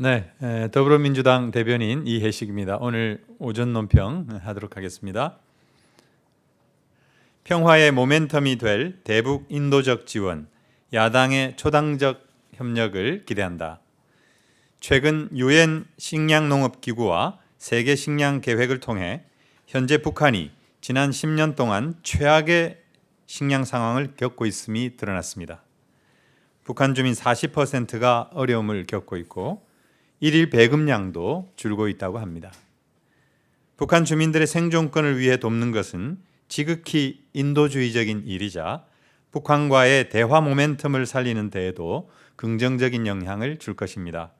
네, 더불어민주당 대변인 이혜식입니다. 오늘 오전 논평 하도록 하겠습니다. 평화의 모멘텀이 될 대북 인도적 지원, 야당의 초당적 협력을 기대한다. 최근 유엔 식량농업기구와 세계 식량 계획을 통해 현재 북한이 지난 10년 동안 최악의 식량 상황을 겪고 있음이 드러났습니다. 북한 주민 40%가 어려움을 겪고 있고 일일 배급량도 줄고 있다고 합니다. 북한 주민들의 생존권을 위해 돕는 것은 지극히 인도주의적인 일이자 북한과의 대화 모멘텀을 살리는 데에도 긍정적인 영향을 줄 것입니다.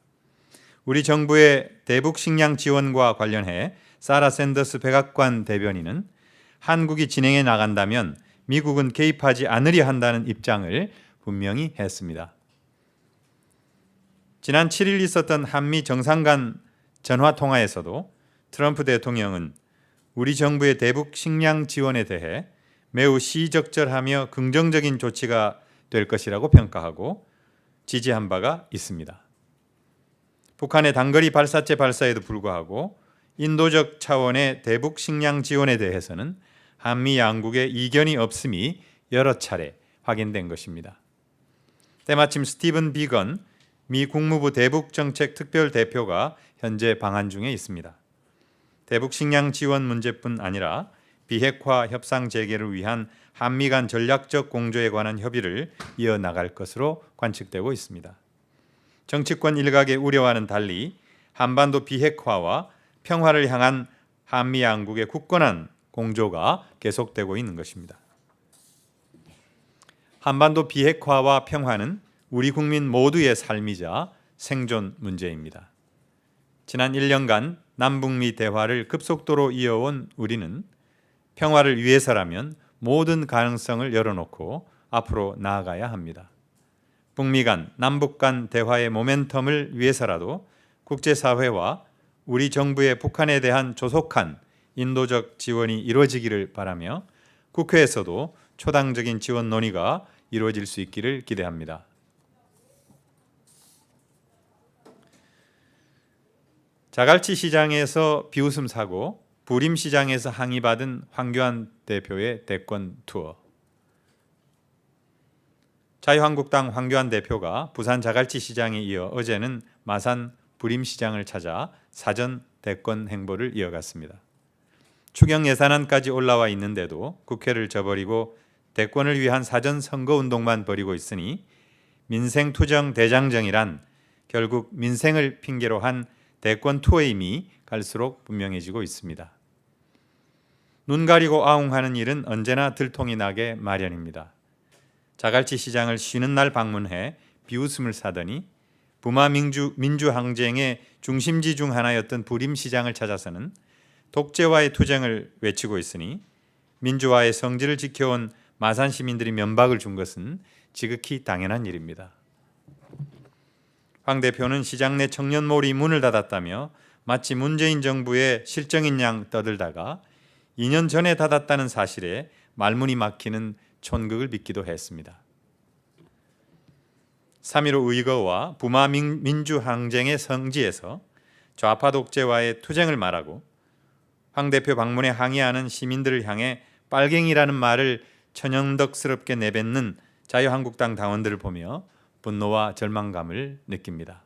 우리 정부의 대북 식량 지원과 관련해 사라 샌더스 백악관 대변인은 한국이 진행해 나간다면 미국은 개입하지 않으려 한다는 입장을 분명히 했습니다. 지난 7일 있었던 한미 정상 간 전화통화에서도 트럼프 대통령은 우리 정부의 대북 식량 지원에 대해 매우 시적절하며 긍정적인 조치가 될 것이라고 평가하고 지지한 바가 있습니다. 북한의 단거리 발사체 발사에도 불구하고 인도적 차원의 대북 식량 지원에 대해서는 한미 양국의 이견이 없음이 여러 차례 확인된 것입니다. 때마침 스티븐 비건 미 국무부 대북정책 특별대표가 현재 방한 중에 있습니다. 대북 식량 지원 문제뿐 아니라 비핵화 협상 재개를 위한 한미 간 전략적 공조에 관한 협의를 이어나갈 것으로 관측되고 있습니다. 정치권 일각의 우려와는 달리 한반도 비핵화와 평화를 향한 한미 양국의 굳건한 공조가 계속되고 있는 것입니다. 한반도 비핵화와 평화는 우리 국민 모두의 삶이자 생존 문제입니다. 지난 1년간 남북미 대화를 급속도로 이어온 우리는 평화를 위해서라면 모든 가능성을 열어놓고 앞으로 나아가야 합니다. 북미 간, 남북 간 대화의 모멘텀을 위해서라도 국제사회와 우리 정부의 북한에 대한 조속한 인도적 지원이 이루어지기를 바라며 국회에서도 초당적인 지원 논의가 이루어질 수 있기를 기대합니다. 자갈치 시장에서 비웃음 사고, 부림 시장에서 항의받은 황교안 대표의 대권 투어. 자유한국당 황교안 대표가 부산 자갈치 시장에 이어 어제는 마산 부림 시장을 찾아 사전 대권 행보를 이어갔습니다. 추경 예산안까지 올라와 있는데도 국회를 저버리고 대권을 위한 사전 선거운동만 벌이고 있으니 민생투정 대장정이란 결국 민생을 핑계로 한 대권 투어임이 갈수록 분명해지고 있습니다. 눈 가리고 아웅하는 일은 언제나 들통이 나게 마련입니다. 자갈치 시장을 쉬는 날 방문해 비웃음을 사더니 부마 민주항쟁의 중심지 중 하나였던 부림시장을 찾아서는 독재와의 투쟁을 외치고 있으니 민주화의 성질을 지켜온 마산 시민들이 면박을 준 것은 지극히 당연한 일입니다. 황 대표는 시장 내 청년몰이 문을 닫았다며 마치 문재인 정부의 실정인 양 떠들다가 2년 전에 닫았다는 사실에 말문이 막히는 촌극을 빚기도 했습니다. 3.15 의거와 부마 민주항쟁의 성지에서 좌파 독재와의 투쟁을 말하고 황 대표 방문에 항의하는 시민들을 향해 빨갱이라는 말을 천연덕스럽게 내뱉는 자유한국당 당원들을 보며 분노와 절망감을 느낍니다.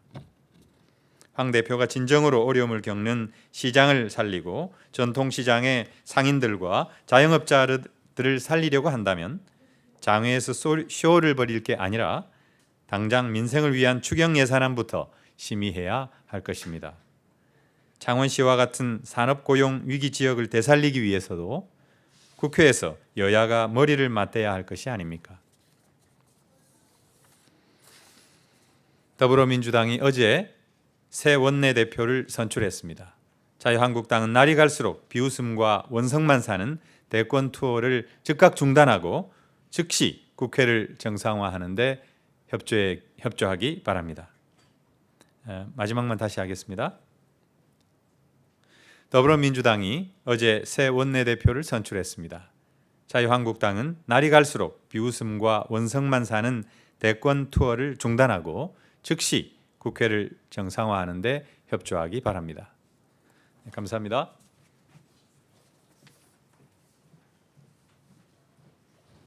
황 대표가 진정으로 어려움을 겪는 시장을 살리고 전통시장의 상인들과 자영업자들을 살리려고 한다면 장외에서 쇼를 벌일 게 아니라 당장 민생을 위한 추경 예산안부터 심의해야 할 것입니다. 창원시와 같은 산업고용 위기 지역을 되살리기 위해서도 국회에서 여야가 머리를 맞대야 할 것이 아닙니까? 더불어민주당이 어제 새 원내대표를 선출했습니다. 자유한국당은 날이 갈수록 비웃음과 원성만 사는 대권 투어를 즉각 중단하고 즉시 국회를 정상화하는 데 협조하기 바랍니다. 마지막만 다시 하겠습니다. 더불어민주당이 어제 새 원내대표를 선출했습니다. 자유한국당은 날이 갈수록 비웃음과 원성만 사는 대권 투어를 중단하고 즉시 국회를 정상화하는 데 협조하기 바랍니다. 네, 감사합니다.